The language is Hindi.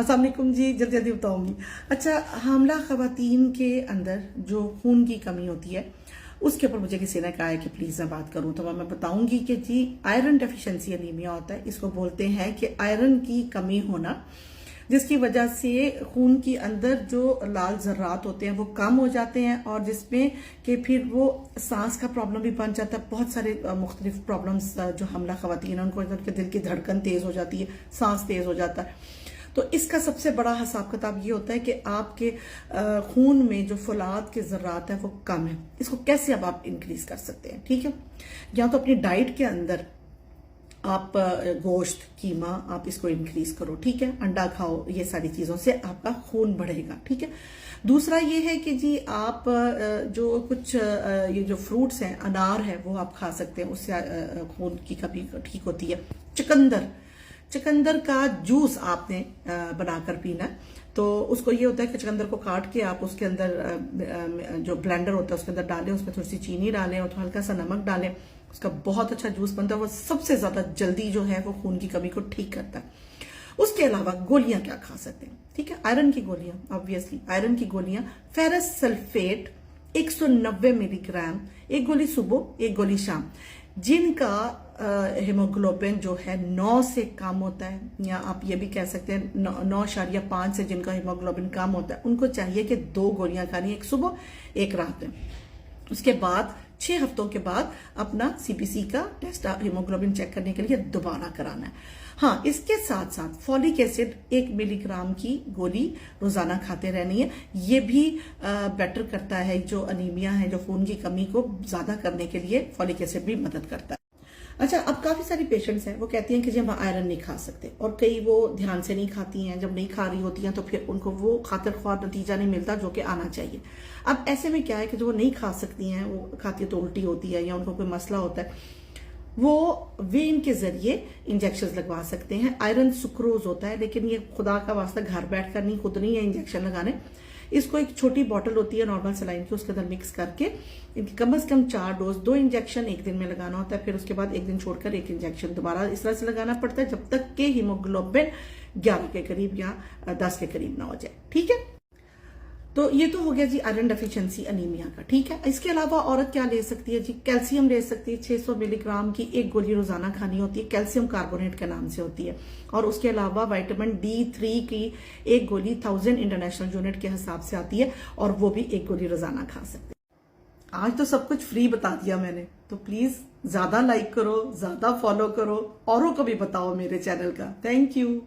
अस्सलाम वालेकुम जी, जल्दी जल्दी बताऊंगी। अच्छा, हामला खवातीन के अंदर जो खून की कमी होती है उसके ऊपर मुझे किसी ने कहा है कि प्लीज मैं बात करूं, तो मैं बताऊंगी कि जी आयरन डेफिशिएंसी एनीमिया होता है। इसको बोलते हैं कि आयरन की कमी होना, जिसकी वजह से खून के अंदर जो लाल जर्रात होते हैं वो कम हो जाते हैं, और जिसमें कि फिर वो सांस का प्रॉब्लम भी बन जाता है। बहुत सारे मुख्तलिफ प्रॉब्लम्स जो हमला खवातीन है उनके दिल की धड़कन तेज हो जाती है, सांस तेज हो जाता है। तो इसका सबसे बड़ा हिसाब किताब ये होता है कि आपके खून में जो फौलाद के जर्रात है वो कम है। इसको कैसे अब आप इंक्रीज कर सकते हैं? ठीक है, या तो अपनी डाइट के अंदर आप गोश्त, कीमा, आप इसको इंक्रीज करो। ठीक है, अंडा खाओ, ये सारी चीजों से आपका खून बढ़ेगा। ठीक है, दूसरा ये है कि जी आप जो कुछ ये जो फ्रूट्स हैं, अनार है, वो आप खा सकते हैं, उससे खून की कमी ठीक होती है। चुकंदर का जूस आपने बनाकर पीना है। तो उसको ये होता है कि चुकंदर को काट के आप उसके अंदर जो ब्लेंडर होता है उसके अंदर डालें, उसमें थोड़ी सी चीनी डालें और हल्का सा नमक डालें, उसका बहुत अच्छा जूस बनता है। वो सबसे ज्यादा जल्दी जो है वो खून की कमी को ठीक करता है। उसके अलावा गोलियां क्या खा सकते हैं? ठीक है, आयरन की गोलियां, ऑब्वियसली आयरन की गोलियां, फेरस सल्फेट 190 मिलीग्राम, एक गोली सुबह एक गोली शाम। जिनका हीमोग्लोबिन जो है 9 से कम होता है, या आप ये भी कह सकते हैं 9.5 से जिनका हीमोग्लोबिन कम होता है, उनको चाहिए कि 2 गोलियां खानी, एक सुबह एक रात में। उसके बाद 6 हफ्तों के बाद अपना सीपीसी का टेस्ट हीमोग्लोबिन चेक करने के लिए दोबारा कराना है। हाँ, इसके साथ साथ फॉलिक एसिड 1 मिलीग्राम की गोली रोजाना खाते रहनी है। ये भी बेटर करता है, जो अनीमिया है, जो खून की कमी को ज्यादा करने के लिए फॉलिक एसिड भी मदद करता है। अच्छा, अब काफी सारी पेशेंट्स हैं वो कहती हैं कि जी हम आयरन नहीं खा सकते, और कई वो ध्यान से नहीं खाती हैं। जब नहीं खा रही होती हैं तो फिर उनको वो खातिर ख्वाह नतीजा नहीं मिलता जो कि आना चाहिए। अब ऐसे में क्या है कि जो वो नहीं खा सकती हैं, वो खाती है तो उल्टी होती है या उनको कोई मसला होता है, वो वेन के जरिए इंजेक्शन लगवा सकते हैं। आयरन सुक्रोज होता है, लेकिन ये खुदा का वास्ता घर बैठकर नहीं, खुद नहीं है इंजेक्शन लगाने। इसको एक छोटी बॉटल होती है नॉर्मल सलाइन की, उसके अंदर मिक्स करके इनकी कम से कम 4 डोज, 2 इंजेक्शन एक दिन में लगाना होता है। फिर उसके बाद एक दिन छोड़कर एक इंजेक्शन दोबारा इस तरह से लगाना पड़ता है जब तक के हीमोग्लोबिन 11 के करीब या 10 के करीब ना हो जाए। ठीक है, तो ये तो हो गया जी आयरन डेफिशिएंसी अनीमिया का। ठीक है, इसके अलावा औरत क्या ले सकती है जी? कैल्शियम ले सकती है। 600 मिलीग्राम की एक गोली रोजाना खानी होती है, कैल्शियम कार्बोनेट के नाम से होती है। और उसके अलावा विटामिन D3 की एक गोली 1000 इंटरनेशनल यूनिट के हिसाब से आती है, और वो भी एक गोली रोजाना खा सकते हैं। आज तो सब कुछ फ्री बता दिया मैंने, तो प्लीज ज्यादा लाइक करो, ज्यादा फॉलो करो, औरों को भी बताओ मेरे चैनल का। Thank you.